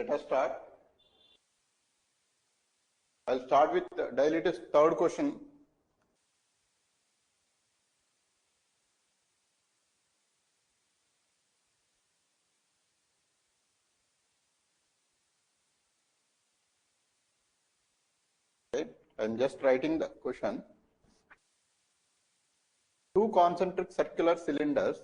Let us start. I'll start with daily test third question. Okay, I'm just writing the question. Two concentric circular cylinders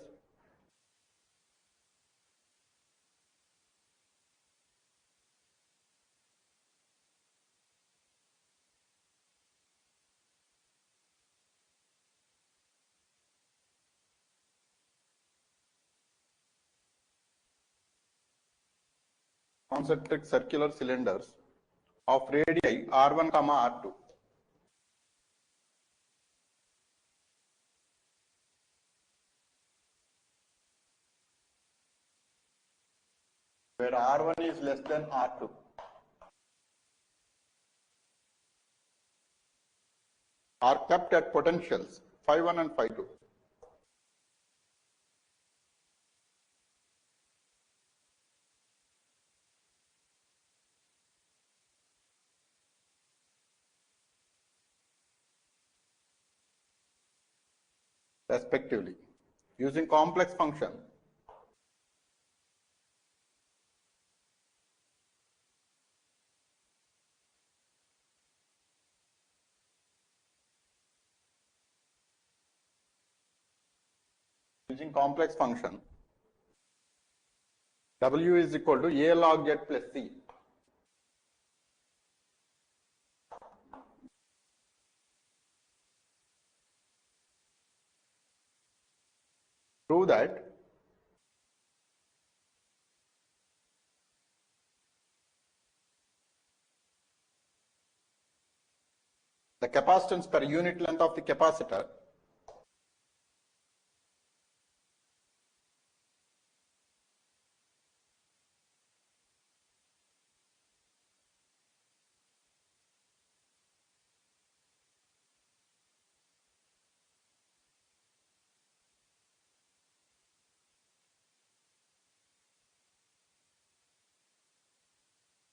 of radii r1, r2. Where r1 is less than r2. Are kept at potentials phi1 and phi2. Respectively, using complex function W is equal to A log Z plus C. Prove that the capacitance per unit length of the capacitor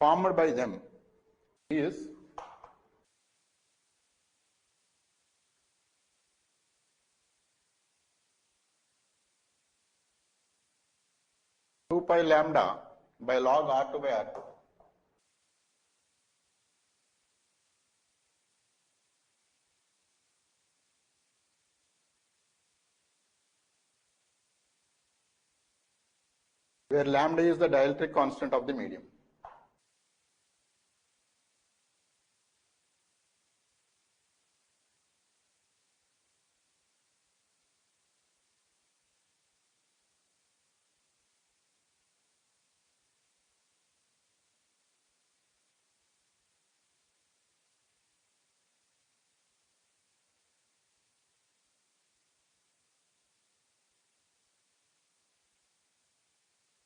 formed by them is two pi lambda by log R2 by R2. Where lambda is the dielectric constant of the medium.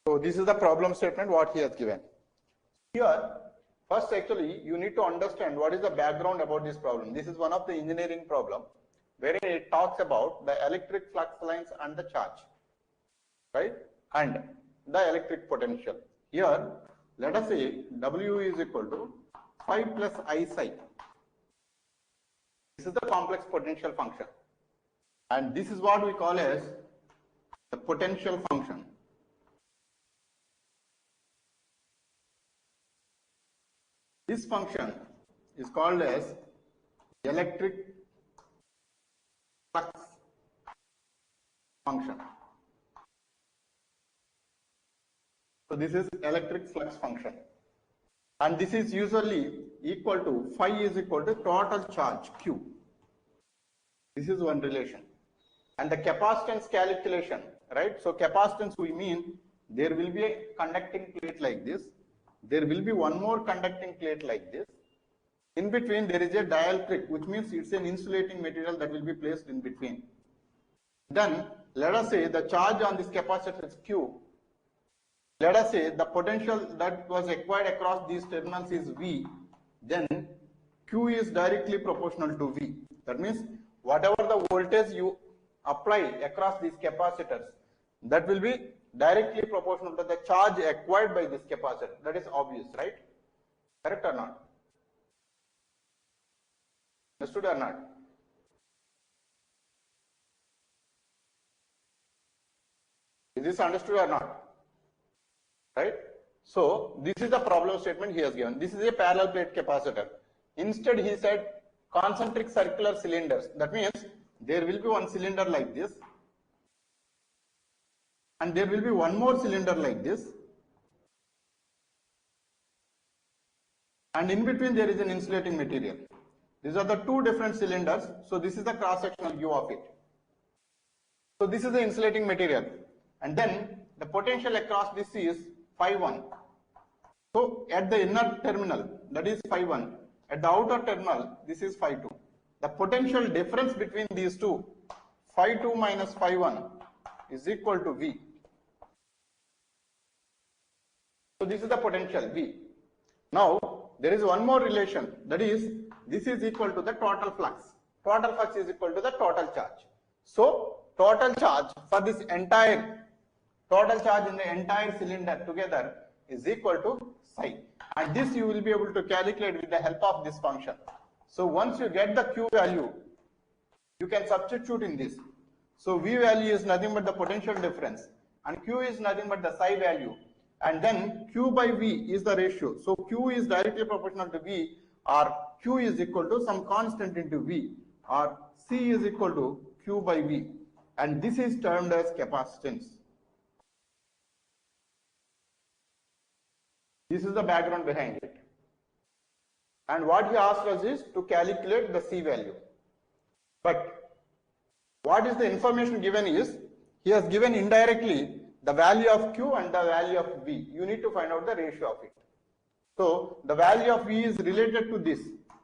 So this is the problem statement what he has given. Here, first actually you need to understand what is the background about this problem. This is one of the engineering problem wherein it talks about the electric flux lines and the charge, right? And the electric potential. Here, let us say W is equal to phi plus I psi. This is the complex potential function. And this is what we call as the potential function. This function is called as electric flux function. So this is electric flux function. And this is usually equal to phi is equal to total charge Q. This is one relation. And the capacitance calculation, right? So capacitance we mean there will be a conducting plate like this. There will be one more conducting plate like this. In between there is a dielectric, which means it's an insulating material that will be placed in between. Then let us say the charge on this capacitor is Q. Let us say the potential that was acquired across these terminals is V. Then Q is directly proportional to V. That means whatever the voltage you apply across these capacitors, that will be directly proportional to the charge acquired by this capacitor. That is obvious, right? Correct or not? Understood or not? Is this understood or not? Right? So this is the problem statement he has given. This is a parallel plate capacitor. Instead he said concentric circular cylinders. That means there will be one cylinder like this, and there will be one more cylinder like this, and in between there is an insulating material. These are the two different cylinders. So this is the cross sectional view of it. So this is the insulating material, and then the potential across this is phi 1. So at the inner terminal, that is phi 1. At the outer terminal, this is phi 2. The potential difference between these two, phi 2 minus phi 1, is equal to V. So this is the potential V. Now there is one more relation, that is this is equal to the total flux. Total flux is equal to the total charge. So total charge for this entire, total charge in the entire cylinder together is equal to psi. And this you will be able to calculate with the help of this function. So once you get the Q value, you can substitute in this. So V value is nothing but the potential difference, and Q is nothing but the psi value. And then Q by V is the ratio. So Q is directly proportional to V, or Q is equal to some constant into V, or C is equal to Q by V. And this is termed as capacitance. This is the background behind it. And what he asked us is to calculate the C value. But what is the information given is, he has given indirectly the value of Q and the value of V. You need to find out the ratio of it. So the value of V is related to this,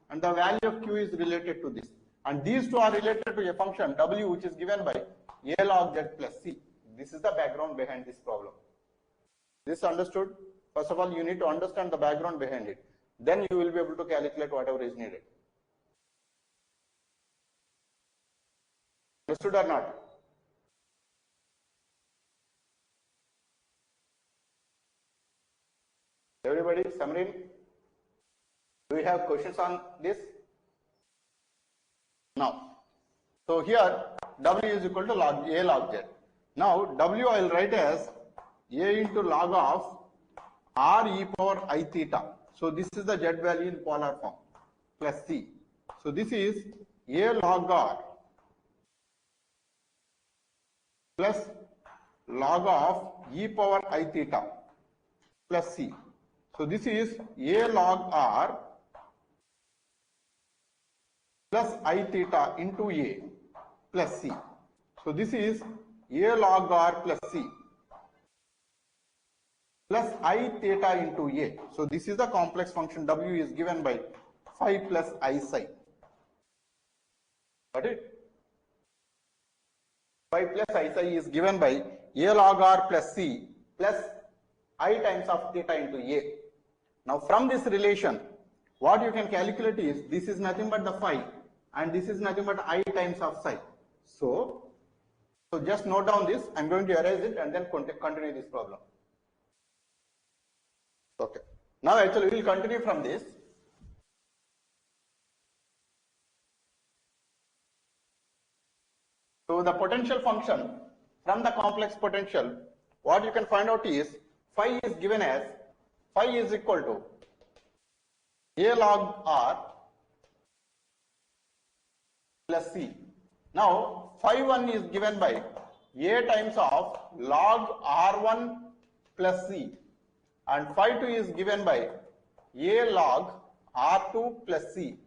and the value of Q is related to this. And these two are related to a function W, which is given by A log Z plus C. This is the background behind this problem. This understood? First of all, you need to understand the background behind it. Then you will be able to calculate whatever is needed. Understood or not? Everybody, Samrin, do we have questions on this? Now, so here W is equal to log A log Z. Now W I will write as A into log of R e power I theta. So this is the Z value in polar form, plus C. So this is A log R plus log of e power I theta plus C. So this is A log R plus I theta into A plus C. So this is A log R plus C plus I theta into A. So this is the complex function W is given by phi plus I psi. Got it? Phi plus I psi is given by A log R plus C plus I times of theta into A. Now from this relation, what you can calculate is, this is nothing but the phi, and this is nothing but I times of psi. So just note down this. I'm going to erase it and then continue this problem. Okay. Now actually we will continue from this. So the potential function from the complex potential, what you can find out is, phi is given as, phi is equal to A log R plus C. Now phi 1 is given by A times of log R1 plus C, and phi 2 is given by A log R2 plus C.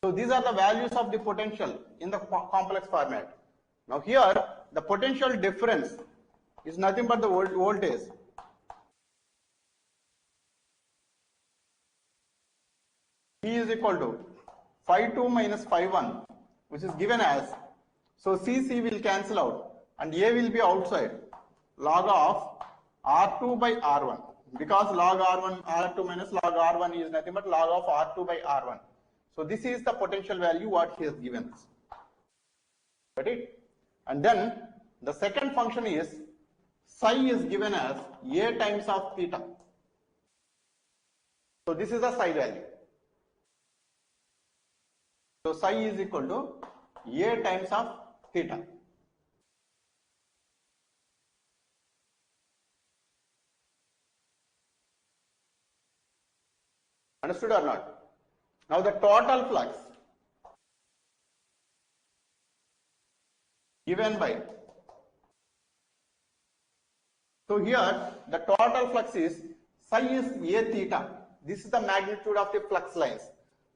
So these are the values of the potential in the complex format. Now here the potential difference is nothing but the voltage. E is equal to phi 2 minus phi 1, which is given as, so C will cancel out and A will be outside, log of R2 by R1, because log R1, R2 minus log R1 is nothing but log of R2 by R1. So this is the potential value what he has given us. Got it? And then the second function is psi is given as A times of theta. So this is the psi value. So psi is equal to A times of theta. Understood or not? Now the total flux given by, so here the total flux is psi is A theta. This is the magnitude of the flux lines.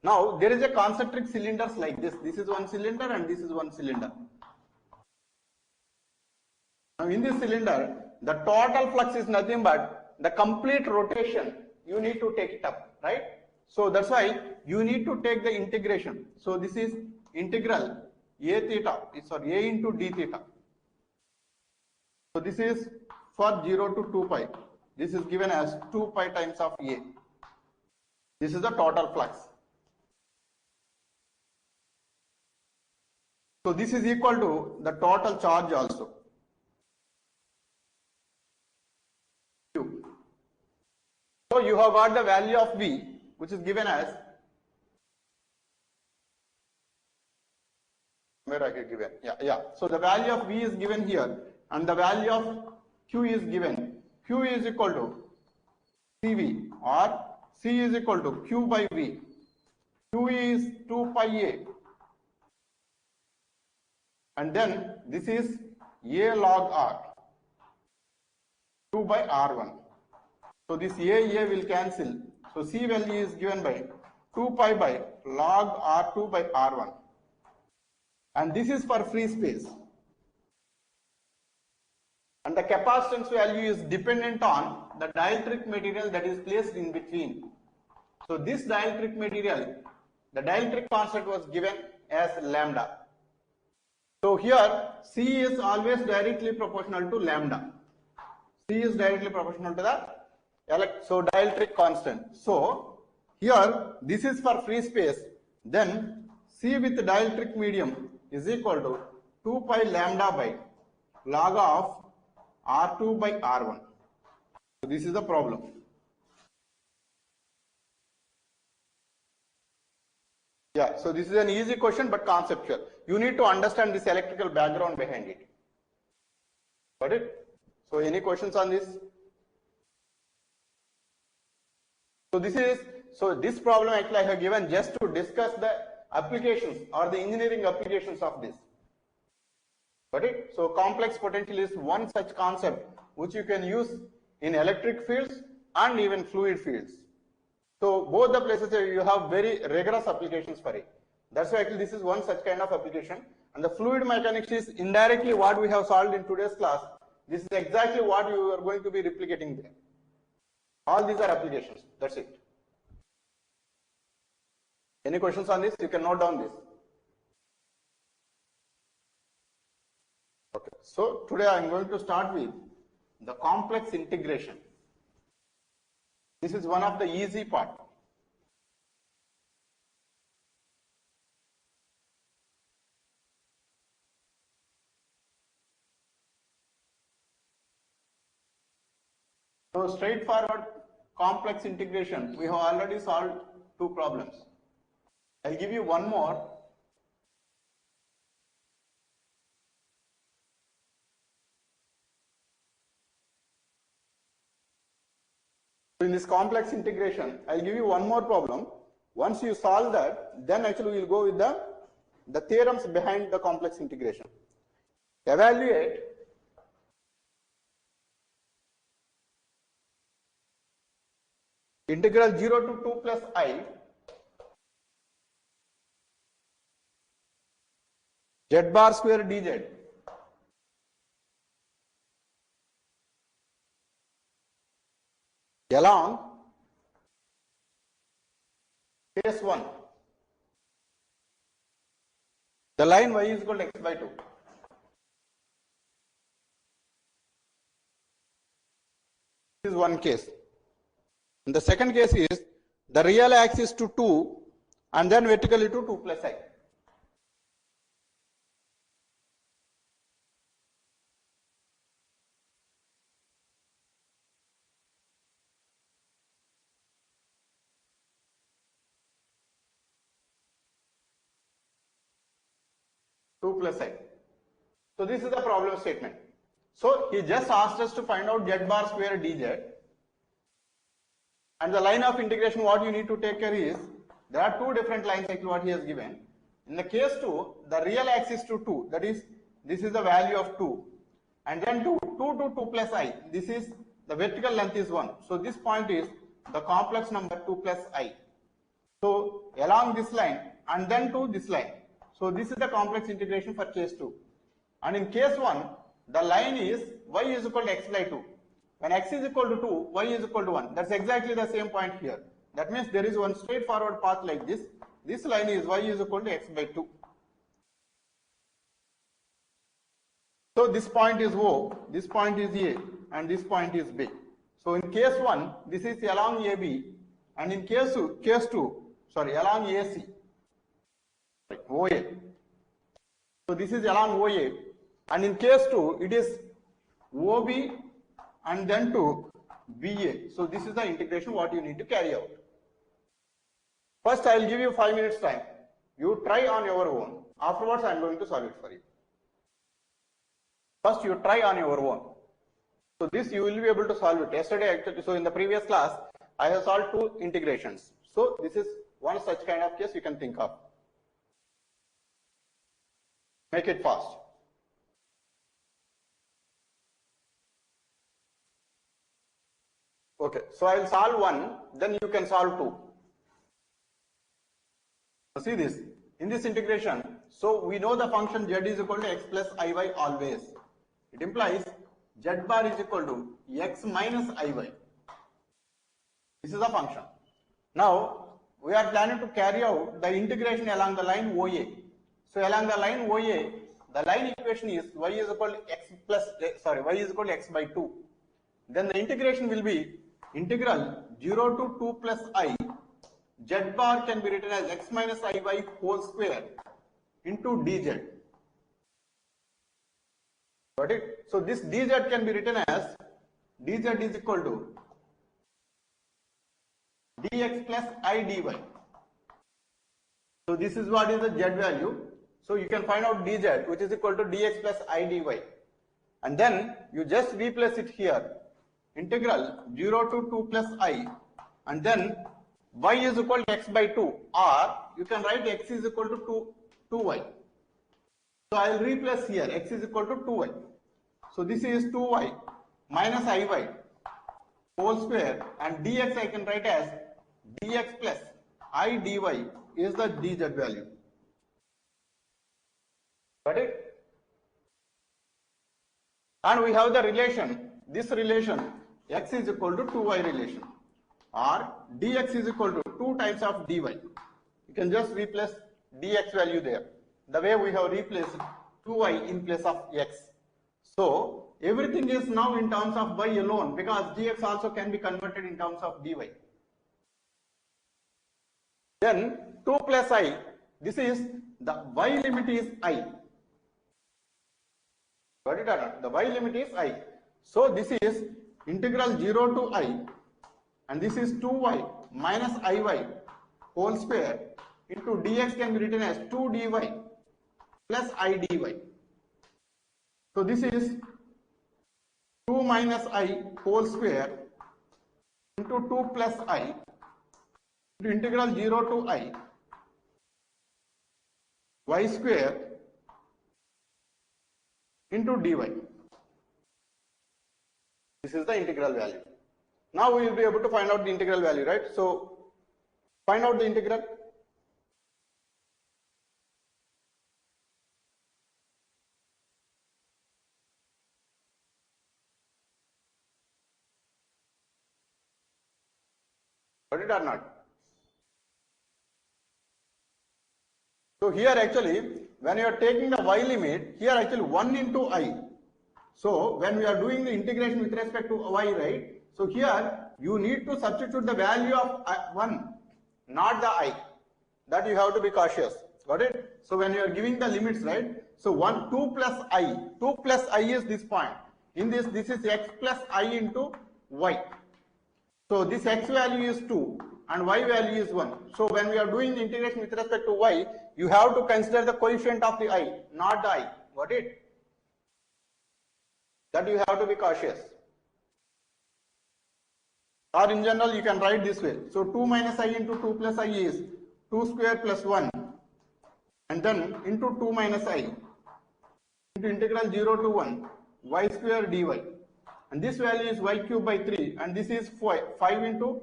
Now there is a concentric cylinders like this. This is one cylinder and this is one cylinder. Now in this cylinder, the total flux is nothing but the complete rotation. You need to take it up, right? So that's why you need to take the integration. So this is integral A theta, sorry, A into d theta. So this is for 0 to 2 pi. This is given as 2 pi times of A. This is the total flux. So this is equal to the total charge also. Q. So you have got the value of V, which is given as, where I get given, yeah. So the value of V is given here, and the value of Q is given. Q is equal to CV, or C is equal to Q by V. Q is 2 pi A. And then this is A log R, 2 by R1. So this A will cancel. So C value is given by 2 pi by log R2 by R1. And this is for free space. And the capacitance value is dependent on the dielectric material that is placed in between. So this dielectric material, the dielectric constant was given as lambda. So here C is always directly proportional to lambda. C is directly proportional to the dielectric constant. So here this is for free space. Then C with dielectric medium is equal to 2 pi lambda by log of R2 by R1. So this is the problem. Yeah, so this is an easy question but conceptual. You need to understand this electrical background behind it. Got it? So any questions on this? So this problem actually I have given just to discuss the applications or the engineering applications of this. Got it? So complex potential is one such concept which you can use in electric fields and even fluid fields. So both the places you have very rigorous applications for it. That's why actually this is one such kind of application. And the fluid mechanics is indirectly what we have solved in today's class. This is exactly what you are going to be replicating there. All these are applications. That's it. Any questions on this? You can note down this. Okay. So today I am going to start with the complex integration. This is one of the easy part. So straightforward complex integration, we have already solved 2 problems. I'll give you one more. So in this complex integration, I'll give you one more problem. Once you solve that, then actually we'll go with the theorems behind the complex integration. Evaluate integral 0 to 2 plus I z bar square dz along case 1. The line y is equal to x by 2. This is one case. And the second case is the real axis to 2 and then vertically to 2 plus I. 2 plus I. So this is the problem statement. So he just asked us to find out z bar square dz. And the line of integration, what you need to take care is, there are two different lines like what he has given. In the case 2, the real axis to 2, that is, this is the value of 2. And then 2 to 2 plus I, this is, the vertical length is 1. So this point is the complex number 2 plus I. So along this line and then to this line. So this is the complex integration for case 2. And in case 1, the line is y is equal to x by 2. When x is equal to 2, y is equal to 1. That's exactly the same point here. That means there is one straightforward path like this. This line is y is equal to x by 2. So this point is O, this point is A, and this point is B. So in case 1, this is along AB, and in case 2, along AC, OA. So this is along OA, and in case 2, it is OB and then to BA. So this is the integration what you need to carry out. First, I will give you 5 minutes time. You try on your own. Afterwards, I am going to solve it for you. First, you try on your own. So this you will be able to solve it. Yesterday, actually, so in the previous class, I have solved 2 integrations. So this is one such kind of case you can think of. Make it fast. Okay, so I will solve 1, then you can solve 2. So see this, in this integration, so we know the function z is equal to x plus iy always. It implies z bar is equal to x minus iy. This is the function. Now, we are planning to carry out the integration along the line OA. So along the line OA, the line equation is y is equal to x by 2. Then the integration will be integral 0 to 2 plus I, z bar can be written as x minus iy whole square into dz. Got it? So this dz can be written as dz is equal to dx plus I dy. So this is what is the z value. So you can find out dz, which is equal to dx plus I dy. And then you just replace it here. Integral 0 to 2 plus I, and then y is equal to x by 2, or you can write x is equal to 2y. So I will replace here x is equal to 2y. So this is 2y minus iy whole square, and dx I can write as dx plus I dy is the dz value. Got it? And we have the relation, this relation x is equal to 2y relation, or dx is equal to 2 times of dy. You can just replace dx value there, the way we have replaced 2y in place of x. So everything is now in terms of y alone, because dx also can be converted in terms of dy. Then 2 plus I, this is the y limit is I. Got it or not? The y limit is I. So this is integral 0 to I, and this is 2y minus iy whole square into dx can be written as 2 dy plus I dy. So this is 2 minus I whole square into 2 plus I into integral 0 to I y square into dy. This is the integral value. Now we will be able to find out the integral value, right? So find out the integral. Got it or not? So here actually, when you are taking the y limit, here actually 1 into I. So when we are doing the integration with respect to y, right? So here you need to substitute the value of 1, not the I. That you have to be cautious. Got it? So when you are giving the limits, right? So 2 plus I. 2 plus I is this point. In this is x plus I into y. So this x value is 2 and y value is 1. So when we are doing the integration with respect to y, you have to consider the coefficient of the I, not the I. Got it? That you have to be cautious. Or in general, you can write this way. So 2 minus I into 2 plus I is 2 square plus 1, and then into 2 minus I into integral 0 to 1 y square dy. And this value is y cube by 3, and this is 5 into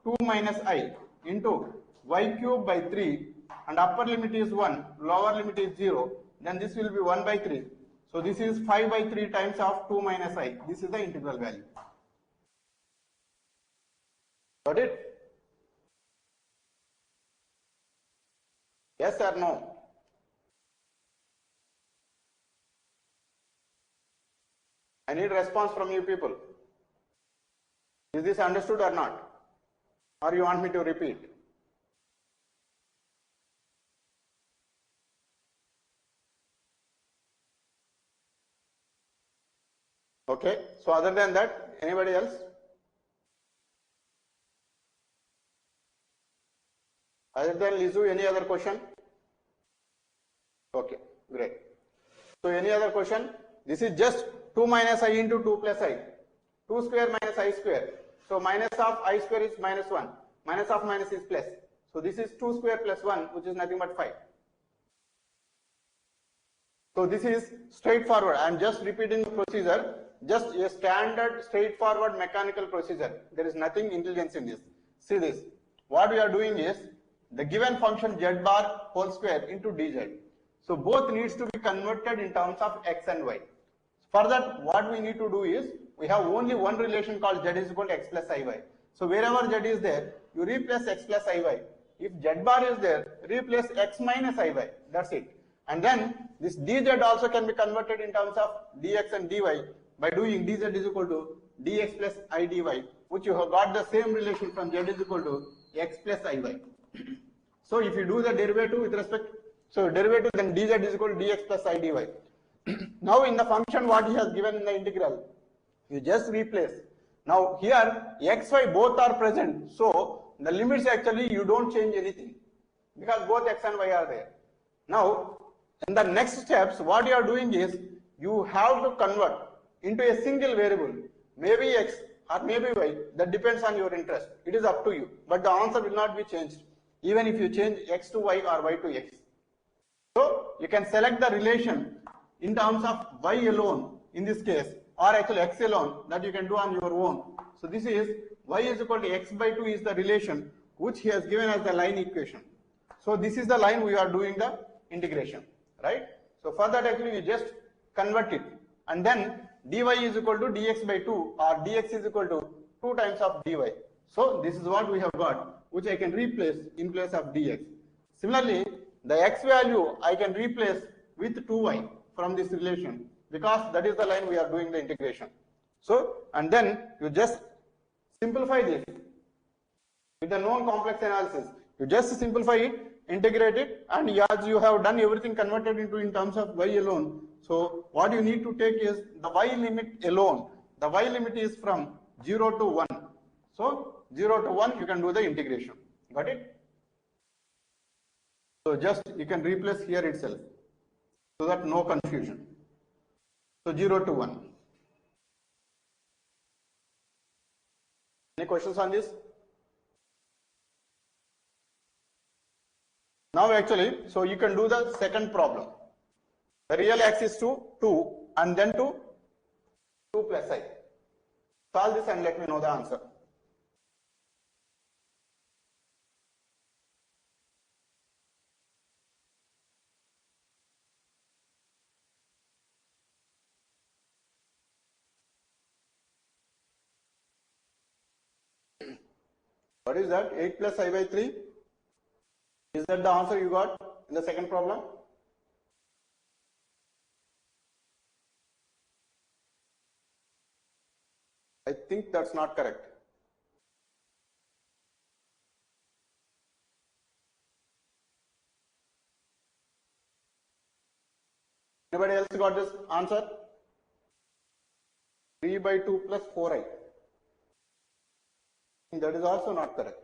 2 minus I into y cube by 3, and upper limit is 1, lower limit is 0, then this will be 1 by 3. So this is 5 by 3 times of 2 minus I. This is the integral value. Got it? Yes or no? I need response from you people. Is this understood or not? Or you want me to repeat? Okay, so other than that, anybody else? Other than Lizu, any other question? Okay, great. So any other question? This is just 2 minus I into 2 plus I. 2 square minus I square. So minus of I square is minus 1. Minus of minus is plus. So this is 2 square plus 1, which is nothing but 5. So this is straightforward. I am just repeating the procedure. Just a standard straightforward mechanical procedure. There is nothing intelligence in this. See this. What we are doing is the given function z bar whole square into dz. So both needs to be converted in terms of x and y. For that, what we need to do is, we have only one relation called z is equal to x plus iy. So wherever z is there, you replace x plus iy. If z bar is there, replace x minus iy. That's it. And then this dz also can be converted in terms of dx and dy by doing dz is equal to dx plus I dy, which you have got the same relation from z is equal to x plus iy. So if you do the derivative with respect, so derivative then dz is equal to dx plus I dy. Now in the function what he has given in the integral, you just replace. Now here x, y both are present, so the limits actually you don't change anything because both x and y are there. Now in the next steps what you are doing is, you have to convert into a single variable, maybe x or maybe y, that depends on your interest. It is up to you, but the answer will not be changed even if you change x to y or y to x. So you can select the relation in terms of y alone in this case, or actually x alone, that you can do on your own. So this is y is equal to x by 2 is the relation which he has given as the line equation. So this is the line we are doing the integration, right? So for that actually you just convert it, and then dy is equal to dx by 2 or dx is equal to 2 times of dy. So this is what we have got, which I can replace in place of dx. Similarly, the x value I can replace with 2y from this relation, because that is the line we are doing the integration. So, and then you just simplify this with the known complex analysis. You just simplify it, integrate it, and as you have done everything converted into in terms of y alone. So what you need to take is the y limit alone. The y limit is from 0 to 1. So 0 to 1 you can do the integration. Got it? So just you can replace here itself, so that no confusion. So 0 to 1. Any questions on this? Now actually, so you can do the second problem. The real axis to 2 and then to 2 plus I. Solve this and let me know the answer. What is that? 8 plus I by 3? Is that the answer you got in the second problem? I think that's not correct. Anybody else got this answer? 3 by 2 plus 4i. That is also not correct.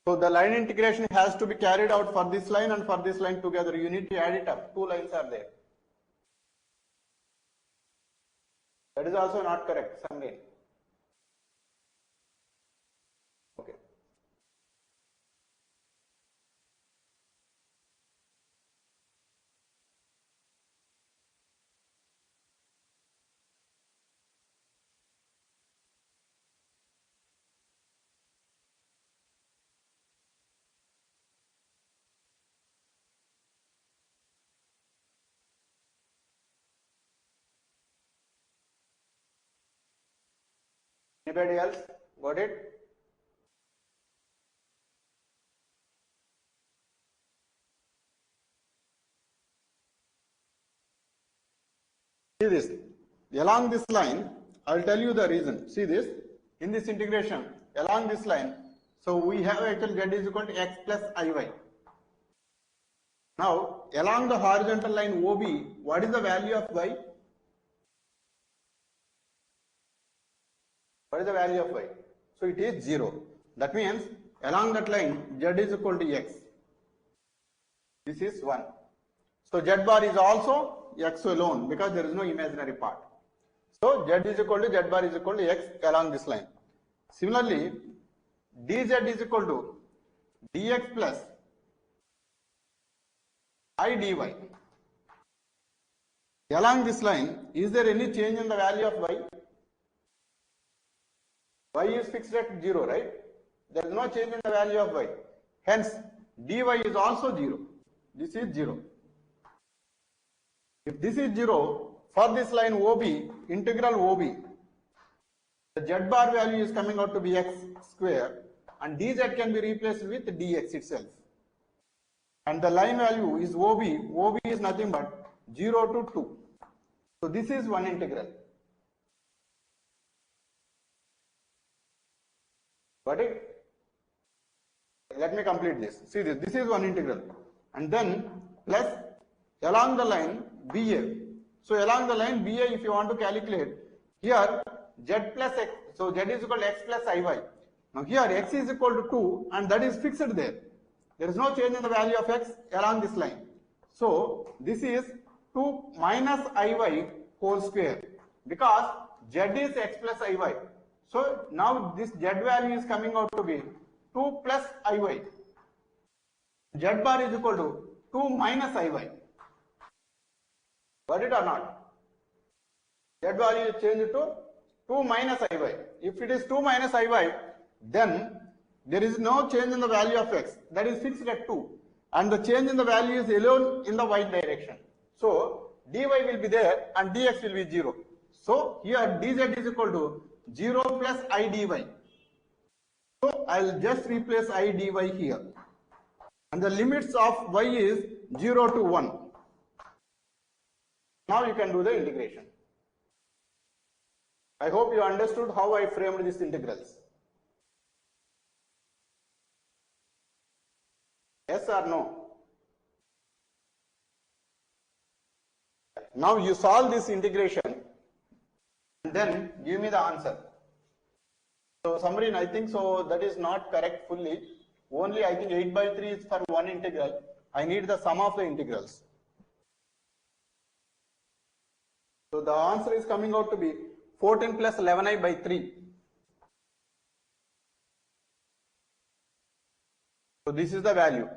So the line integration has to be carried out for this line and for this line together. You need to add it up. Two lines are there. That is also not correct, Sangain. Okay. Anybody else? Got it? See this. Along this line, I will tell you the reason. See this. In this integration, along this line, so we have actual z is equal to x plus iy. Now, along the horizontal line OB, what is the value of y? What is the value of y? So it is 0. That means along that line z is equal to x. This is 1. So z bar is also x alone because there is no imaginary part. So z is equal to z bar is equal to x along this line. Similarly, dz is equal to dx plus I dy. Along this line, is there any change in the value of y? Y is fixed at 0, right? There is no change in the value of y. Hence, dy is also 0. This is 0. If this is 0, for this line OB, integral OB, the z bar value is coming out to be x square and dz can be replaced with dx itself. And the line value is OB. OB is nothing but 0 to 2. So this is one integral. Got it? Let me complete this. See this. This is one integral. And then plus along the line BA. So along the line BA, if you want to calculate, here z plus x. So z is equal to x plus iy. Now here x is equal to 2 and that is fixed there. There is no change in the value of x along this line. So this is 2 minus iy whole square because z is x plus iy. So now this z value is coming out to be 2 plus iy. Z bar is equal to 2 minus iy. Got it or not? Z value is changed to 2 minus iy. If it is 2 minus iy, then there is no change in the value of x. That is fixed at 2. And the change in the value is alone in the y direction. So dy will be there and dx will be 0. So here dz is equal to 0 plus I dy. So I will just replace I dy here. And the limits of y is 0 to 1. Now you can do the integration. I hope you understood how I framed these integrals. Yes or no? Now you solve this integration and then give me the answer. So Samrin, I think so that is not correct fully. Only I think 8 by 3 is for one integral. I need the sum of the integrals. So the answer is coming out to be 14 plus 11i by 3. So this is the value.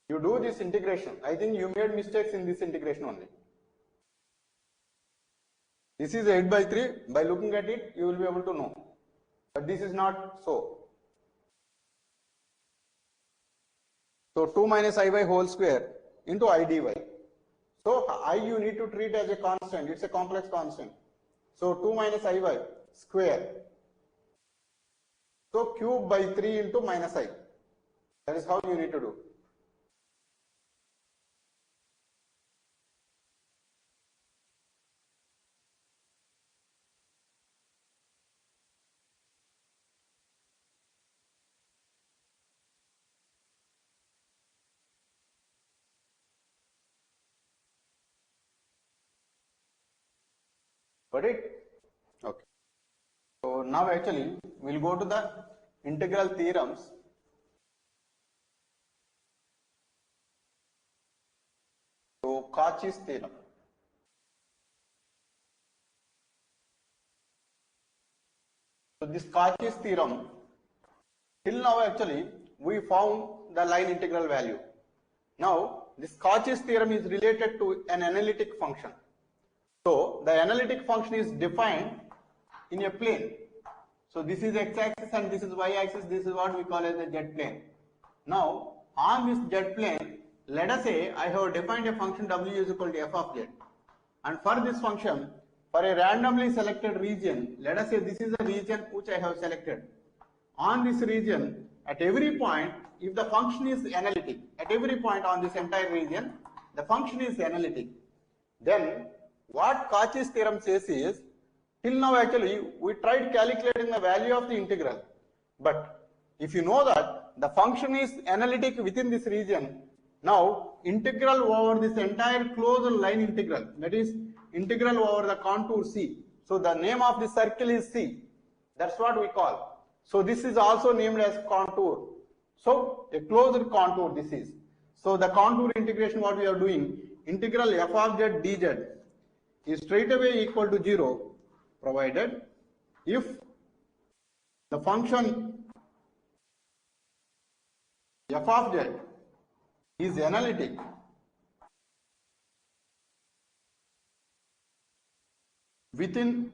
You do this integration. I think you made mistakes in this integration only. This is 8 by 3. By looking at it, you will be able to know. But this is not so. So 2 minus iy whole square into I dy. So I you need to treat as a constant. It's a complex constant. So 2 minus iy square. So cube by 3 into minus I. That is how you need to do. Got it? Okay. So now actually we'll go to the integral theorems. So Cauchy's theorem. So this Cauchy's theorem, till now actually we found the line integral value. Now this Cauchy's theorem is related to an analytic function. So the analytic function is defined in a plane. So this is x-axis and this is y-axis. This is what we call as the z-plane. Now on this z-plane, let us say I have defined a function w is equal to f of z. And for this function, for a randomly selected region, let us say this is a region which I have selected. On this region, at every point, if the function is analytic, at every point on this entire region, the function is analytic. Then what Cauchy's theorem says is, till now actually we tried calculating the value of the integral. But if you know that the function is analytic within this region, now integral over this entire closed line integral, that is integral over the contour C. So the name of the circle is C. That's what we call. So this is also named as contour. So a closed contour this is. So the contour integration what we are doing, integral f of z dz is straight away equal to 0 provided if the function f of z is analytic within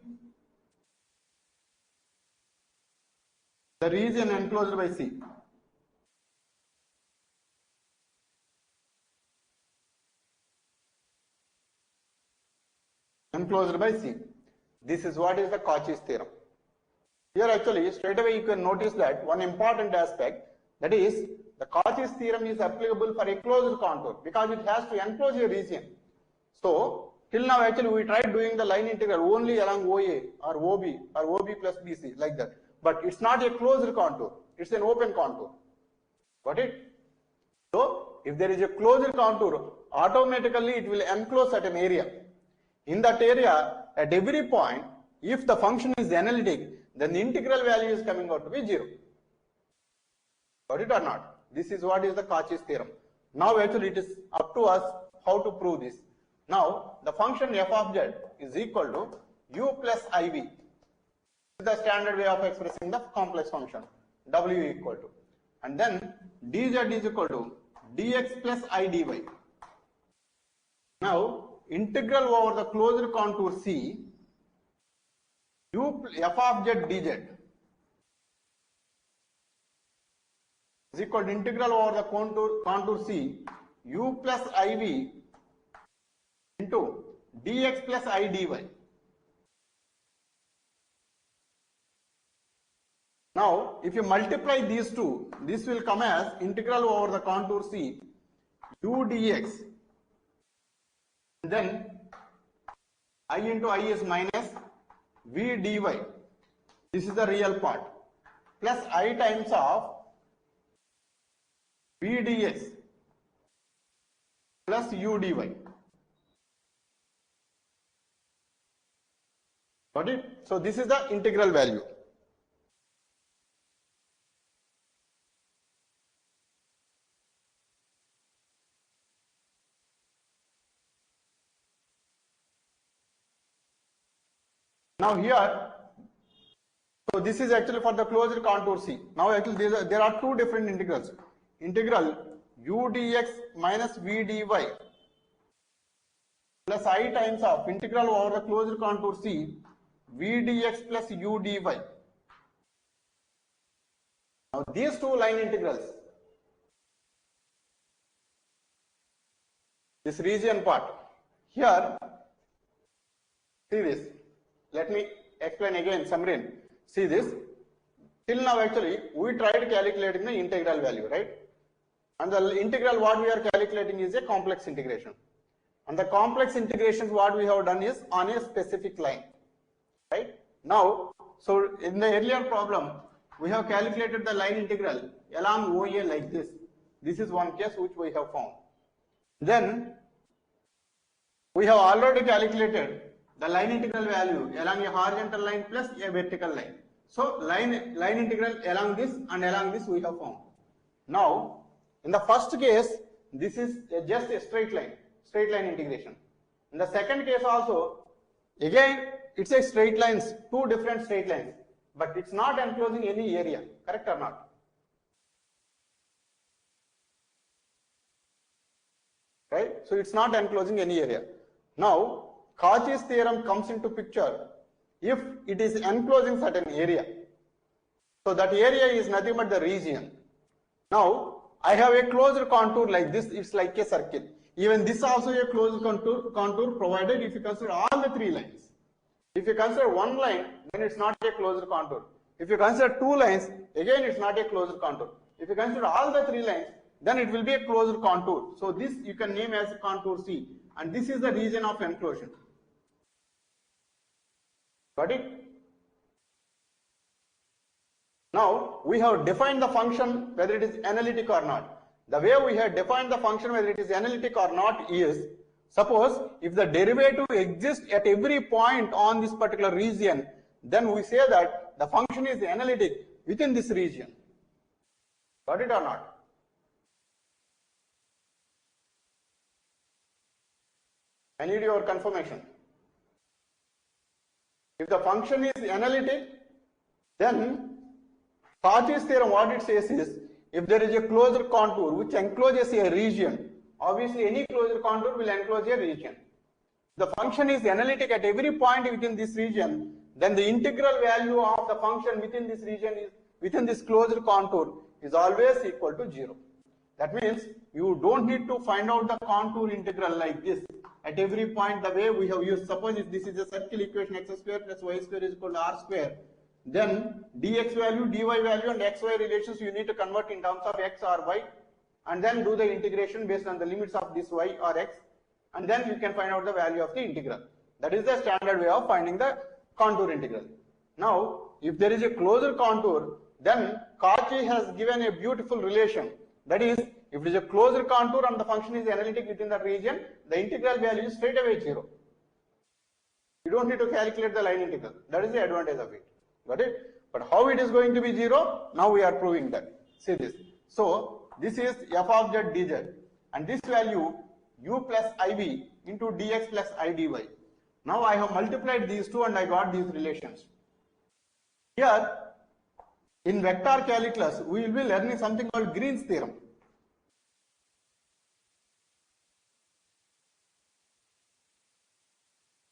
the region enclosed by C. Enclosed by C. This is what is the Cauchy's theorem. Here actually straight away you can notice that one important aspect, that is the Cauchy's theorem is applicable for a closed contour because it has to enclose a region. So till now actually we tried doing the line integral only along OA or OB or OB plus BC like that. But it's not a closed contour, it's an open contour. Got it? So if there is a closed contour, automatically it will enclose certain area. In that area, at every point, if the function is analytic, then the integral value is coming out to be 0. Got it or not? This is what is the Cauchy's theorem. Now actually it is up to us how to prove this. Now the function f of z is equal to u plus iv. This is the standard way of expressing the complex function, w equal to. And then dz is equal to dx plus I dy. Now integral over the closed contour C, u f of z dz is equal to integral over the contour C, u plus iv into dx plus I dy. Now if you multiply these two, this will come as integral over the contour C, u dx. Then I into I is minus v dy. This is the real part. Plus I times of v dx plus u dy. Got it? So this is the integral value. Now here, so this is actually for the closed contour C. Now actually there are two different integrals. Integral u dx minus v dy plus I times of integral over the closed contour C, v dx plus u dy. Now these two line integrals, this region part, here, see this. Let me explain again, Samrin. See this. Till now actually we tried calculating the integral value, right? And the integral what we are calculating is a complex integration. And the complex integrations what we have done is on a specific line, right? Now, so in the earlier problem, we have calculated the line integral along OA like this. This is one case which we have found. Then we have already calculated the line integral value along a horizontal line plus a vertical line. So line integral along this and along this we have found. Now in the first case this is just a straight line integration. In the second case also again it's a straight lines, two different straight lines, but it's not enclosing any area, correct or not? Right? So it's not enclosing any area. Now Cauchy's theorem comes into picture if it is enclosing certain area. So that area is nothing but the region. Now I have a closed contour like this, it's like a circle. Even this also a closed contour provided if you consider all the three lines. If you consider one line, then it's not a closed contour. If you consider two lines, again it's not a closed contour. If you consider all the three lines, then it will be a closed contour. So this you can name as contour C, and this is the region of enclosure. Got it? Now we have defined the function whether it is analytic or not. The way we have defined the function whether it is analytic or not is, suppose if the derivative exists at every point on this particular region, then we say that the function is analytic within this region. Got it or not? I need your confirmation. If the function is analytic, then Cauchy's theorem what it says is, if there is a closed contour which encloses a region, obviously any closed contour will enclose a region. The function is analytic at every point within this region, then the integral value of the function within this region is, within this closed contour is always equal to 0. That means you don't need to find out the contour integral like this at every point the way we have used. Suppose if this is a circle equation x square plus y square is equal to r square, then dx value, dy value and xy relations you need to convert in terms of x or y, and then do the integration based on the limits of this y or x, and then you can find out the value of the integral. That is the standard way of finding the contour integral. Now if there is a closed contour, then Cauchy has given a beautiful relation. That is, if it is a closed contour and the function is analytic within that region, the integral value is straight away 0. You don't need to calculate the line integral. That is the advantage of it. Got it? But how it is going to be 0? Now we are proving that. See this. So this is f of z dz, and this value u plus iv into dx plus idy. Now I have multiplied these two and I got these relations. Here in vector calculus we will be learning something called Green's theorem.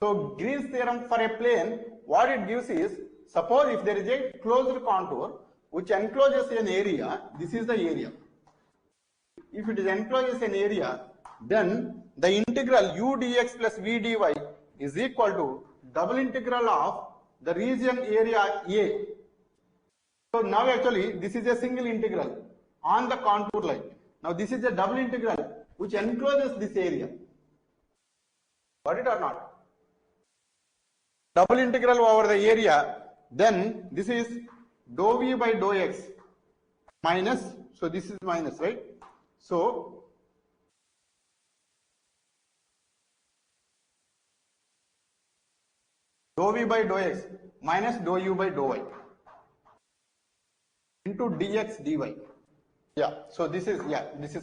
So Green's theorem for a plane, what it gives is, suppose if there is a closed contour which encloses an area, this is the area. If it is encloses an area, then the integral u dx plus v dy is equal to double integral of the region area A. So now actually this is a single integral on the contour line. Now this is a double integral which encloses this area. Got it or not? Double integral over the area, then this is dou v by dou x minus, so this is minus, right? So dou v by dou x minus dou u by dou y into dx dy. Yeah, so this is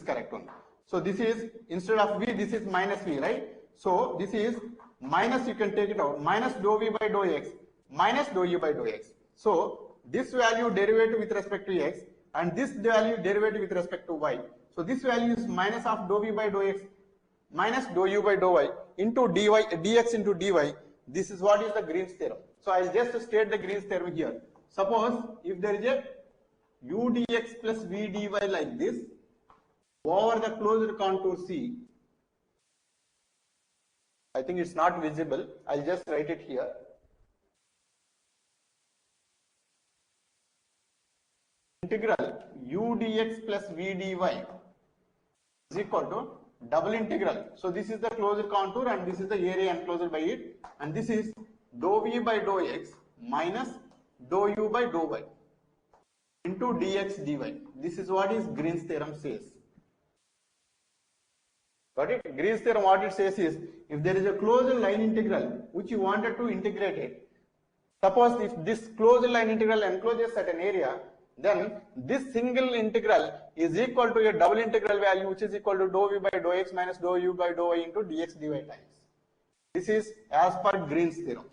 correct one. So this is, instead of v, this is minus v, right? So this is minus, you can take it out, minus dou v by dou x minus dou u by dou x. So this value derivative with respect to x and this value derivative with respect to y. So this value is minus of dou v by dou x minus dou u by dou y into dy, dx into dy. This is what is the Green's theorem. So I'll just state the Green's theorem here. Suppose if there is a u dx plus v dy like this over the closed contour C, I think it's not visible, I'll just write it here. Integral u dx plus v dy is equal to double integral. So this is the closed contour and this is the area enclosed by it, and this is dou v by dou x minus dou u by dou y into dx dy. This is what is Green's theorem says. Got it? Green's theorem, what it says is, if there is a closed line integral which you wanted to integrate it, suppose if this closed line integral encloses certain area, then this single integral is equal to a double integral value which is equal to dou v by dou x minus dou u by dou y into dx dy times. This is as per Green's theorem.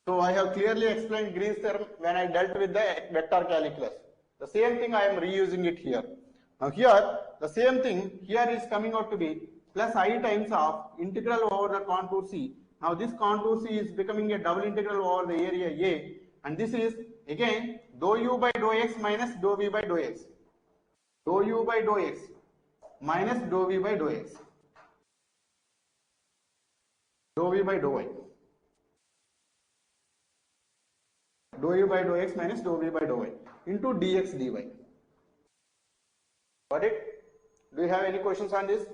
So I have clearly explained Green's theorem when I dealt with the vector calculus. The same thing I am reusing it here. Now here, the same thing here is coming out to be plus I times of integral over the contour C. Now this contour C is becoming a double integral over the area A, and this is again dou u by dou x minus dou v by dou x. Dou u by dou x minus dou v by dou x. Dou v by dou y. Dou u by dou x minus dou v by dou y into dx dy. Got it? Do you have any questions on this?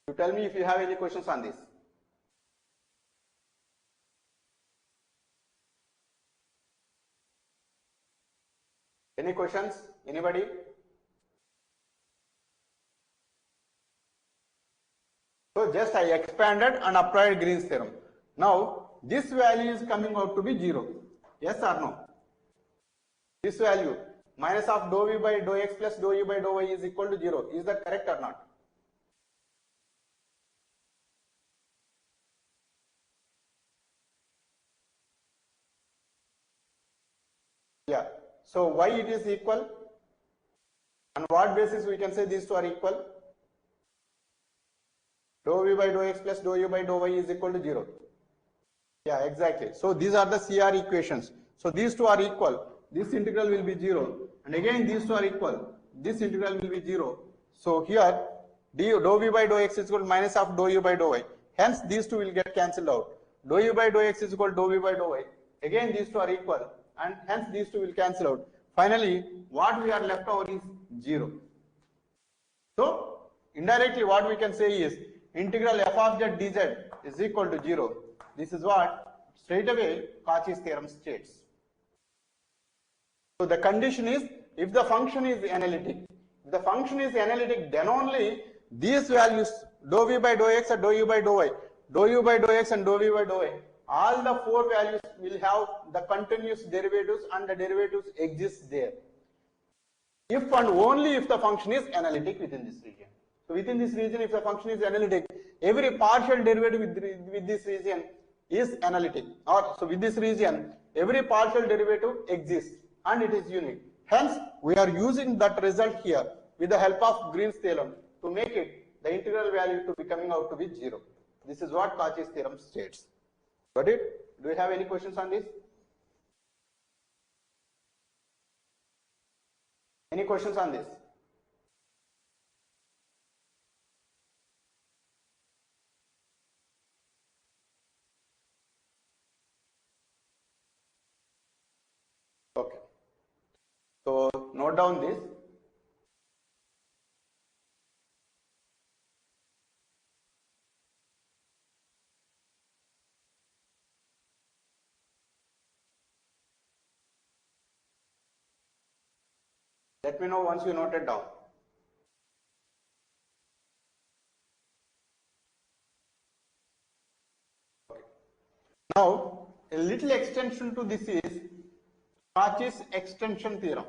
You tell me if you have any questions on this. Any questions? Anybody? So just I expanded and applied Green's theorem. Now this value is coming out to be 0. Yes or no? This value minus of dou v by dou x plus dou u by dou y is equal to 0. Is that correct or not? Yeah. So why it is equal? On what basis we can say these two are equal? Dou v by dou x plus dou u by dou y is equal to 0. Yeah, exactly. So these are the CR equations. So these two are equal. This integral will be 0. And again these two are equal. This integral will be 0. So here dou v by dou x is equal to minus of dou u by dou y. Hence these two will get cancelled out. Dou u by dou x is equal to dou v by dou y. Again these two are equal. And hence these two will cancel out. Finally, what we are left over is 0. So indirectly what we can say is integral f of z dz is equal to 0. This is what straight away Cauchy's theorem states. So the condition is if the function is analytic. If the function is analytic, then only these values dou v by dou x and dou u by dou y, dou u by dou x and dou v by dou y, all the four values will have the continuous derivatives and the derivatives exist there. If and only if the function is analytic within this region. So within this region, if the function is analytic, every partial derivative with this region is analytic. Or so with this region, every partial derivative exists and it is unique. Hence, we are using that result here with the help of Green's theorem to make it the integral value to be coming out to be 0. This is what Cauchy's theorem states. Got it? Do you have any questions on this? Any questions on this? Okay. So note down this. Let me know once you note it down. Okay. Now, a little extension to this is Cauchy's extension theorem.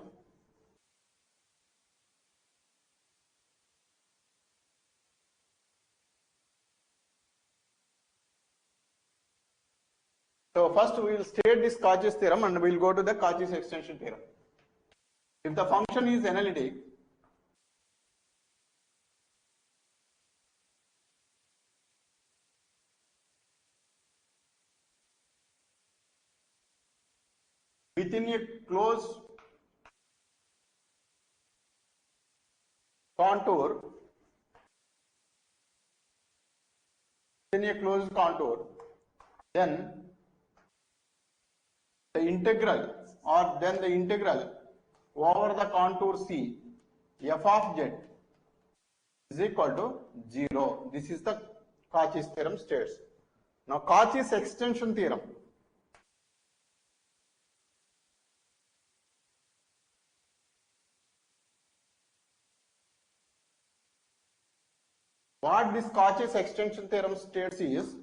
So first we will state this Cauchy's theorem and we will go to the Cauchy's extension theorem. If the function is analytic, within a closed contour, then the integral over the contour C, f of z is equal to 0. This is the Cauchy's theorem states. Now Cauchy's extension theorem. what this Cauchy's extension theorem states is,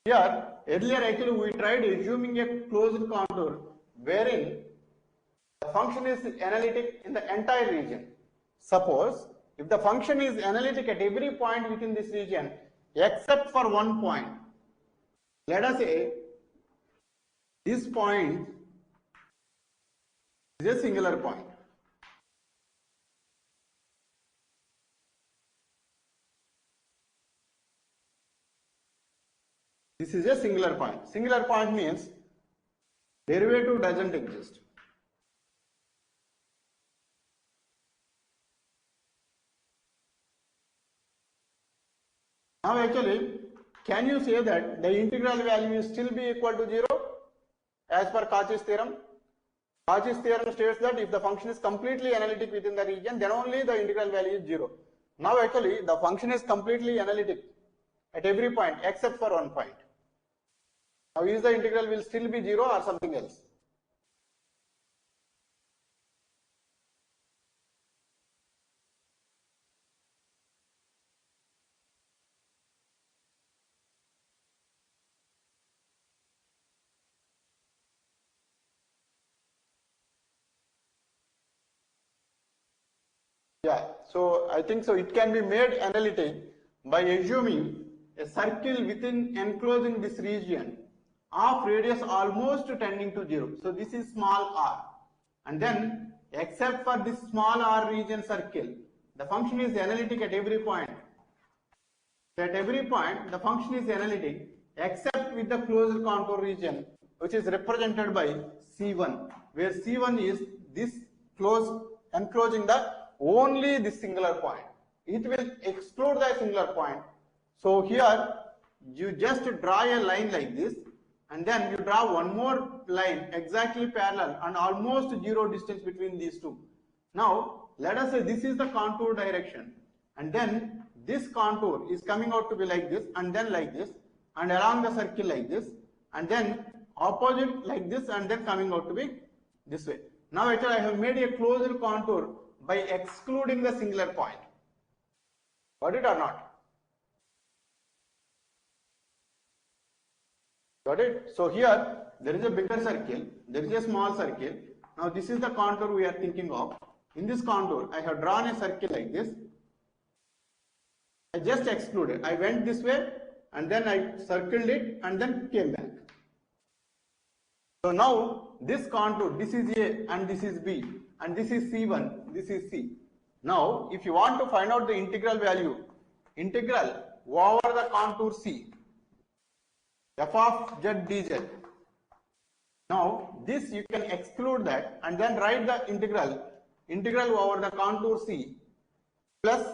here earlier actually we tried assuming a closed contour wherein the function is analytic in the entire region. Suppose if the function is analytic at every point within this region except for one point, let us say this point is a singular point. This is a singular point. Singular point means derivative doesn't exist. Now actually, can you say that the integral value will still be equal to 0 as per Cauchy's theorem? Cauchy's theorem states that if the function is completely analytic within the region, then only the integral value is 0. Now actually, the function is completely analytic at every point except for one point. Now is the integral will still be 0 or something else? Yeah, so I think so it can be made analytic by assuming a circle within enclosing this region of radius almost tending to 0. So this is small r, and then except for this small r region circle, the function is analytic at every point. So at every point the function is analytic except with the closed contour region, which is represented by C1, where C1 is this enclosing the only this singular point. It will exclude the singular point. So here you just draw a line like this, and then you draw one more line exactly parallel and almost 0 distance between these two. Now let us say this is the contour direction, and then this contour is coming out to be like this, and then like this, and along the circle like this, and then opposite like this, and then coming out to be this way. Now actually I have made a closed contour by excluding the singular point. Got it or not? Got it? So here there is a bigger circle, there is a small circle. Now this is the contour we are thinking of. In this contour I have drawn a circle like this. I just excluded. I went this way and then I circled it and then came back. So now this contour, this is A and this is B, and this is C1, this is C. Now if you want to find out the integral value, integral over the contour C, f of z dz. Now this you can exclude that and then write the integral over the contour C plus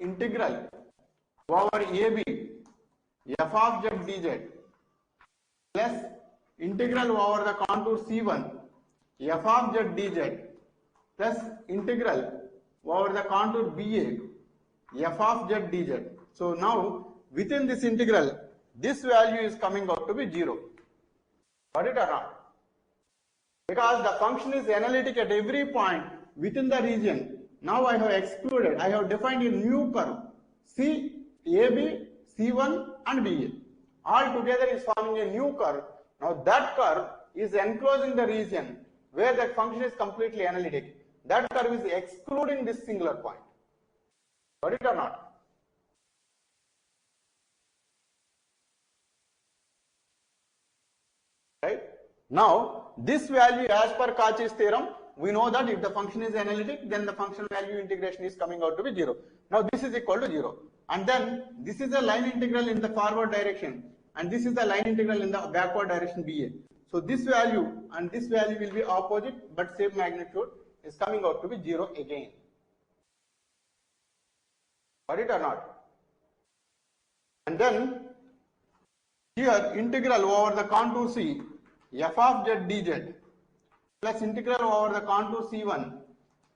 integral over AB f of z dz plus integral over the contour C1 f of z dz plus integral over the contour BA f of z dz. So now within this integral, this value is coming out to be 0. Got it or not? Because the function is analytic at every point within the region. Now I have excluded, I have defined a new curve C, AB, C1 and BA. All together is forming a new curve. Now that curve is enclosing the region where that function is completely analytic. That curve is excluding this singular point. Got it or not? Right? Now this value as per Cauchy's theorem, we know that if the function is analytic, then the function value integration is coming out to be 0. Now this is equal to 0. And then this is a line integral in the forward direction, and this is the line integral in the backward direction BA. So this value and this value will be opposite but same magnitude, is coming out to be 0 again. Got it or not? And then here integral over the contour C f of z dz plus integral over the contour C1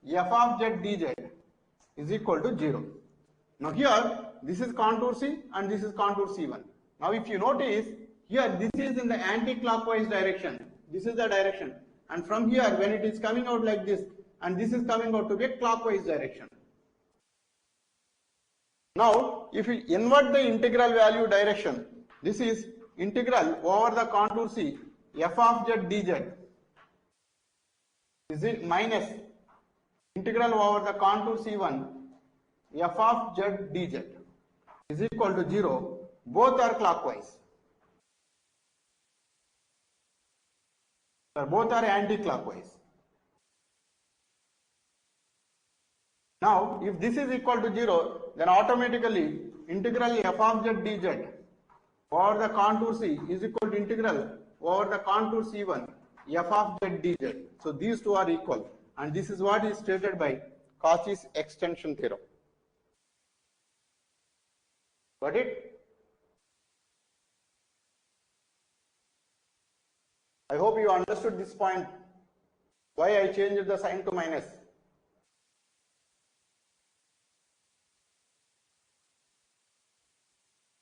f of z dz is equal to 0. Now here this is contour C and this is contour C1. Now if you notice here, this is in the anti-clockwise direction. This is the direction, and from here when it is coming out like this and this is coming out to be a clockwise direction. Now, if we invert the integral value direction, this is integral over the contour C f of z dz is it minus integral over the contour C1 f of z dz is equal to 0. Both are clockwise. Both are anti-clockwise. Now, if this is equal to 0, then automatically integral f of z dz over the contour C is equal to integral over the contour C1 f of z dz. So these two are equal, and this is what is stated by Cauchy's extension theorem. Got it? I hope you understood this point, why I changed the sign to minus.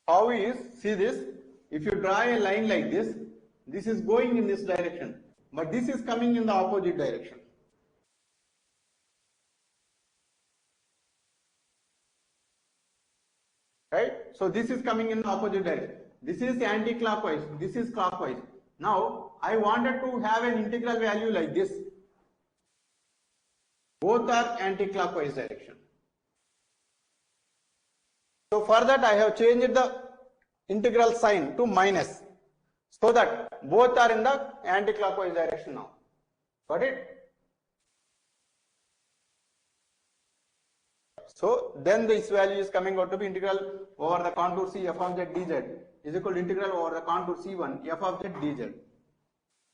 How is, see this, if you draw a line like this, this is going in this direction, but this is coming in the opposite direction. Right? So this is coming in the opposite direction. This is anti-clockwise, this is clockwise. Now, I wanted to have an integral value like this. Both are anti-clockwise direction. So for that I have changed the integral sign to minus, so that both are in the anti-clockwise direction now. Got it? So then this value is coming out to be integral over the contour C f of z dz is equal to integral over the contour C1 f of z dz.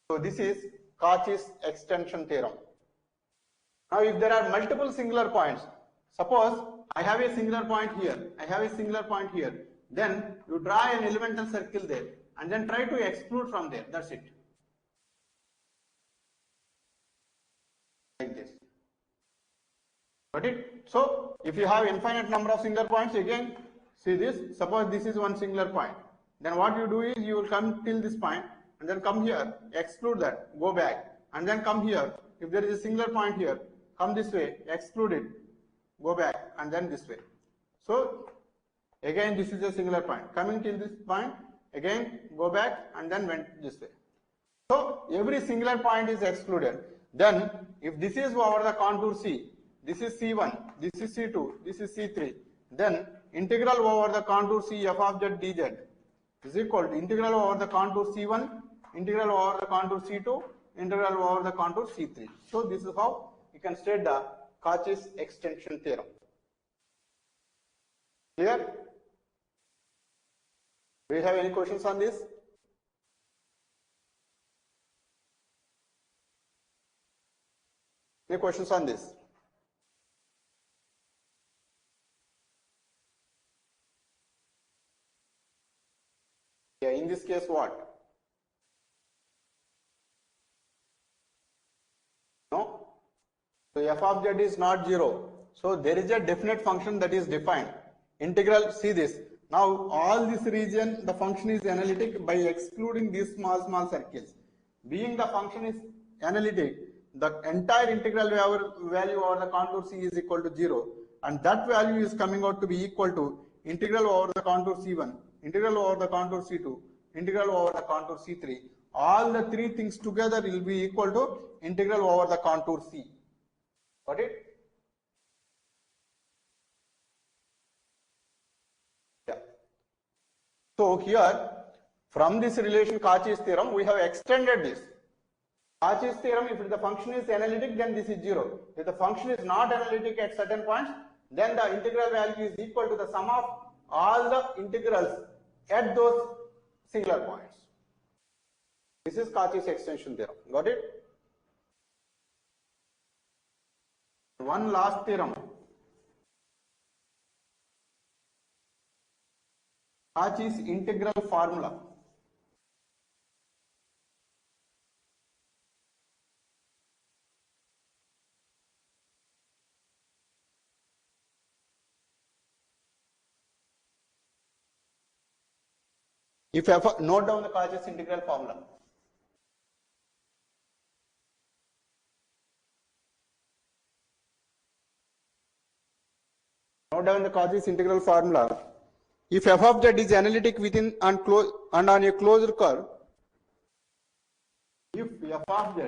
So this is Cauchy's extension theorem. Now if there are multiple singular points, suppose I have a singular point here, I have a singular point here, then you draw an elemental circle there and then try to exclude from there, that's it. Like this. Got it? So if you have infinite number of singular points, again see this, suppose this is one singular point, then what you do is you will come till this point and then come here, exclude that, go back, and then come here. If there is a singular point here, come this way, exclude it, go back, and then this way. So again this is a singular point, coming till this point, again go back and then went this way. So every singular point is excluded. Then if this is over the contour C, this is C1, this is C2, this is C3, then integral over the contour C f of z dz is equal to integral over the contour C1, integral over the contour C2, integral over the contour C3. So this is how you can state the Cauchy's extension theorem. Clear? Do you have any questions on this? Any questions on this? Yeah, in this case what? No? So f of z is not 0. So there is a definite function that is defined. Integral, see this. Now all this region, the function is analytic by excluding these small circles. Being the function is analytic, the entire integral value over the contour C is equal to 0. And that value is coming out to be equal to integral over the contour C1, integral over the contour C2, integral over the contour C3. All the three things together will be equal to integral over the contour C. Got it? Yeah. So here, from this relation Cauchy's theorem, we have extended this. Cauchy's theorem, if the function is analytic, then this is 0. If the function is not analytic at certain points, then the integral value is equal to the sum of all the integrals at those singular points. This is Cauchy's extension theorem. Got it? One last theorem. Cauchy's integral formula. If you have note down the Cauchy's integral formula. Note down the Cauchy's integral formula. If f of z is analytic within and on a closed curve, if f of z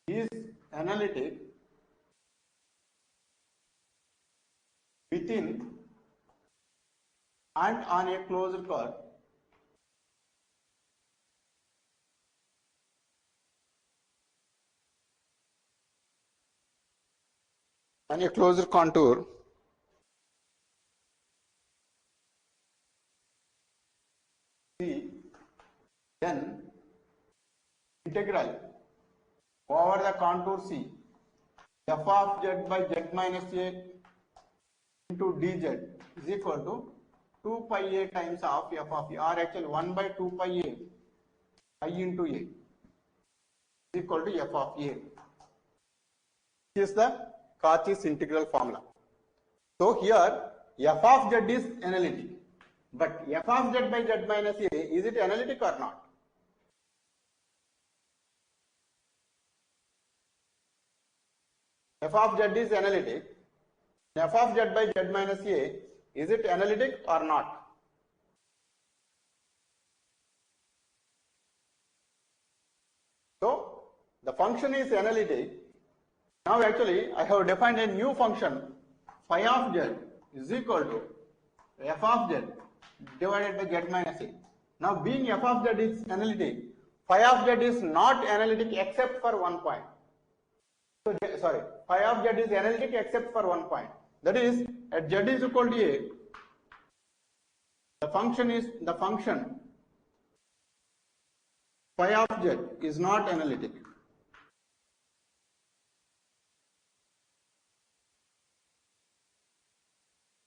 is analytic within and on a closed curve, on a closed contour, then integral over the contour C f of z by z minus a into dz is equal to 2 pi a times of f of a, or actually 1 by 2 pi a I into a is equal to f of a. This is the Cauchy's integral formula. So here f of z is analytic, but f of z by z minus a, is it analytic or not? F of z is analytic. F of z by z minus a, is it analytic or not? So the function is analytic. Now actually I have defined a new function, phi of z is equal to f of z divided by z minus a. Now being f of z is analytic, phi of z is not analytic except for one point. So sorry, phi of z is analytic except for one point. That is, at z is equal to a, the function phi of z is not analytic.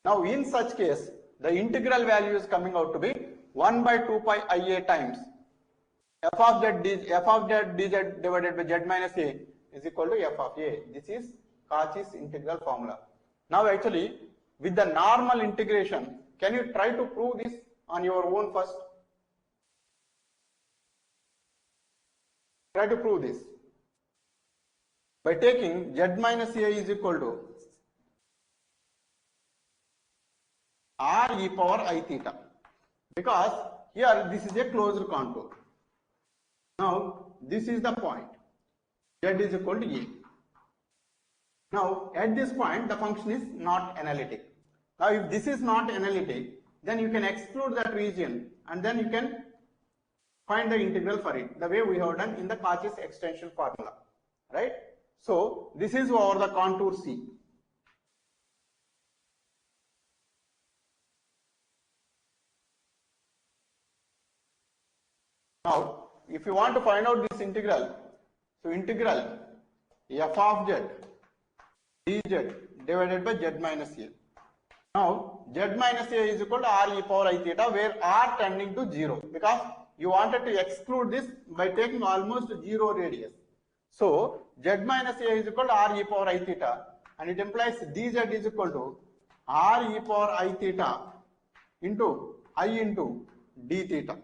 Now in such case, the integral value is coming out to be 1 by 2 pi ia times f of z dz divided by z minus a is equal to f of a. This is Cauchy's integral formula. Now actually, with the normal integration, can you try to prove this on your own first? Try to prove this by taking z minus a is equal to r e power I theta, because here this is a closed contour. Now this is the point, z is equal to a. Now at this point the function is not analytic. Now if this is not analytic, then you can exclude that region and then you can find the integral for it, the way we have done in the Cauchy's extension formula, right? So this is over the contour C. Now if you want to find out this integral, so integral f of z dz divided by z minus a. Now z minus a is equal to r e power I theta, where r tending to 0, because you wanted to exclude this by taking almost 0 radius. So z minus a is equal to r e power I theta, and it implies dz is equal to r e power I theta into I into d theta.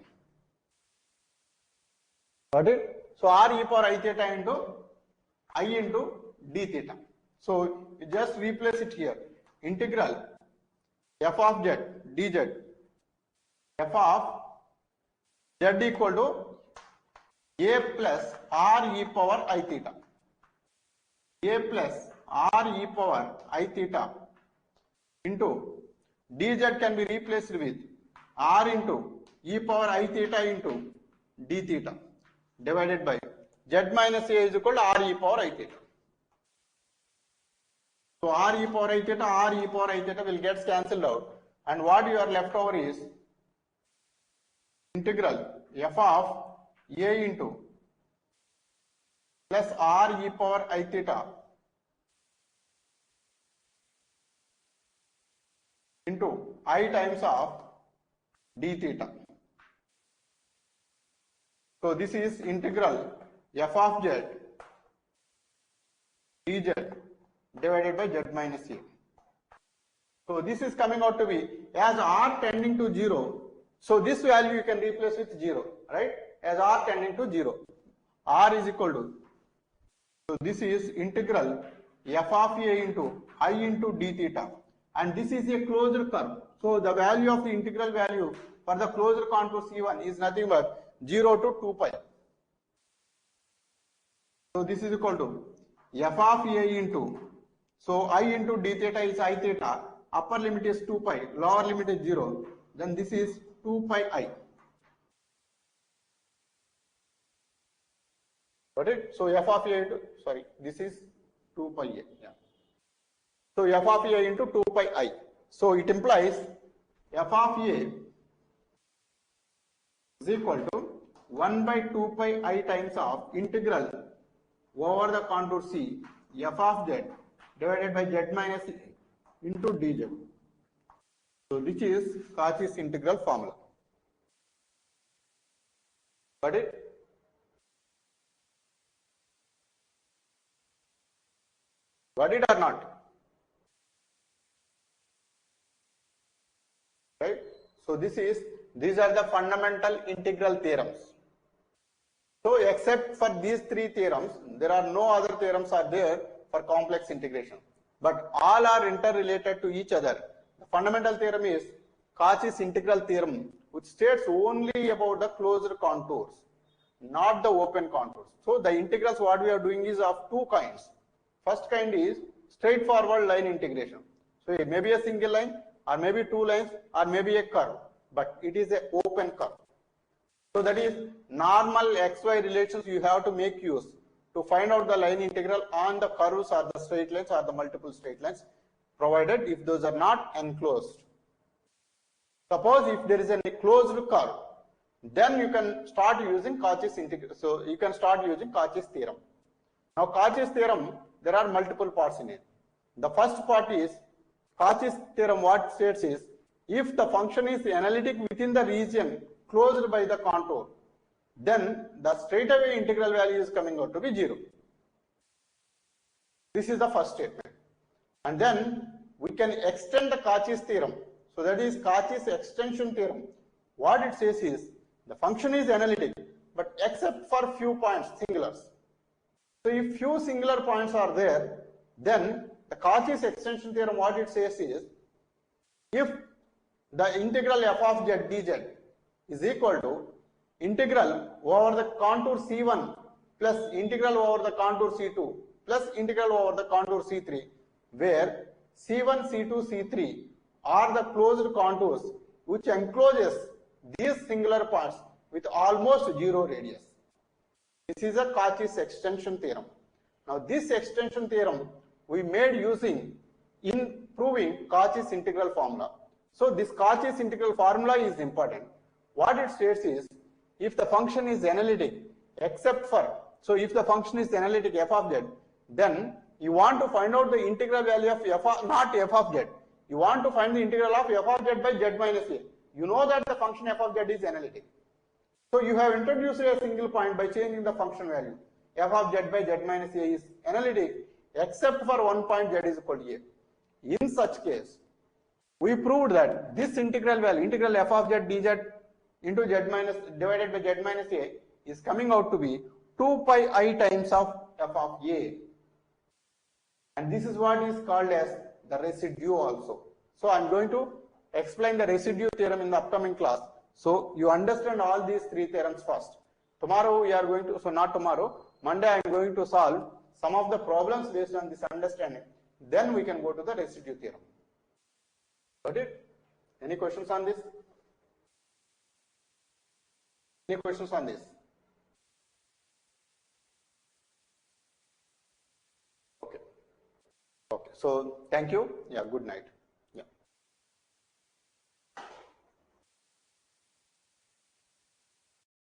Got it? So r e power I theta into I into d theta. So you just replace it here. Integral f of z dz f of z equal to a plus r e power I theta. A plus r e power I theta into dz can be replaced with r into e power I theta into d theta divided by z minus a is equal to r e power I theta. So r e power I theta will get cancelled out, and what you are left over is integral f of a into plus r e power I theta into I times of d theta. So this is integral f of z dz divided by z minus a. So this is coming out to be, as r tending to 0, so this value you can replace with 0, right? As r tending to 0, r is equal to, so this is integral f of a into I into d theta, and this is a closed curve. So the value of the integral value for the closed contour C1 is nothing but 0 to 2 pi. So this is equal to f of a into, so I into d theta is I theta, upper limit is 2 pi, lower limit is 0, then this is 2 pi I. Got it? So f of a into, sorry, this is 2 pi a. Yeah. So f of a into 2 pi I. So it implies f of a is equal to 1 by 2 pi I times of integral over the contour C f of z divided by z minus a into dz. So this is Cauchy's integral formula. Got it? Got it or not? Right? So these are the fundamental integral theorems. So except for these three theorems, there are no other theorems are there for complex integration. But all are interrelated to each other. The fundamental theorem is Cauchy's integral theorem, which states only about the closed contours, not the open contours. So the integrals what we are doing is of two kinds. First kind is straightforward line integration. So it may be a single line, or maybe two lines, or maybe a curve, but it is an open curve. So that is normal xy relations you have to make use to find out the line integral on the curves or the straight lines or the multiple straight lines, provided if those are not enclosed. Suppose if there is a closed curve, then you can start using Cauchy's integral. So you can start using Cauchy's theorem. Now Cauchy's theorem, there are multiple parts in it. The first part is Cauchy's theorem what states is, if the function is analytic within the region closed by the contour, then the straightaway integral value is coming out to be 0. This is the first statement. And then we can extend the Cauchy's theorem. So that is Cauchy's extension theorem. What it says is, the function is analytic, but except for few points, singulars. So if few singular points are there, then the Cauchy's extension theorem, what it says is, if the integral f of z dz is equal to integral over the contour C1 plus integral over the contour C2 plus integral over the contour C3, where C1, C2, C3 are the closed contours which encloses these singular points with almost 0 radius. This is a Cauchy's extension theorem. Now this extension theorem we made using in proving Cauchy's integral formula. So this Cauchy's integral formula is important. What it states is, if the function is analytic except for, so if the function is analytic f of z, then you want to find out the integral value of f of, not f of z, you want to find the integral of f of z by z minus a. You know that the function f of z is analytic. So you have introduced a single point by changing the function value. F of z by z minus a is analytic except for one point z is equal to a. In such case, we proved that this integral value, integral f of z dz into z minus divided by z minus a, is coming out to be 2 pi I times of f of a. And this is what is called as the residue also. So I am going to explain the residue theorem in the upcoming class. So you understand all these three theorems first. Tomorrow we are going to, so not tomorrow, Monday I am going to solve some of the problems based on this understanding. Then we can go to the residue theorem. Got it? Any questions on this? Any questions on this? Okay. Okay. So thank you. Yeah, good night.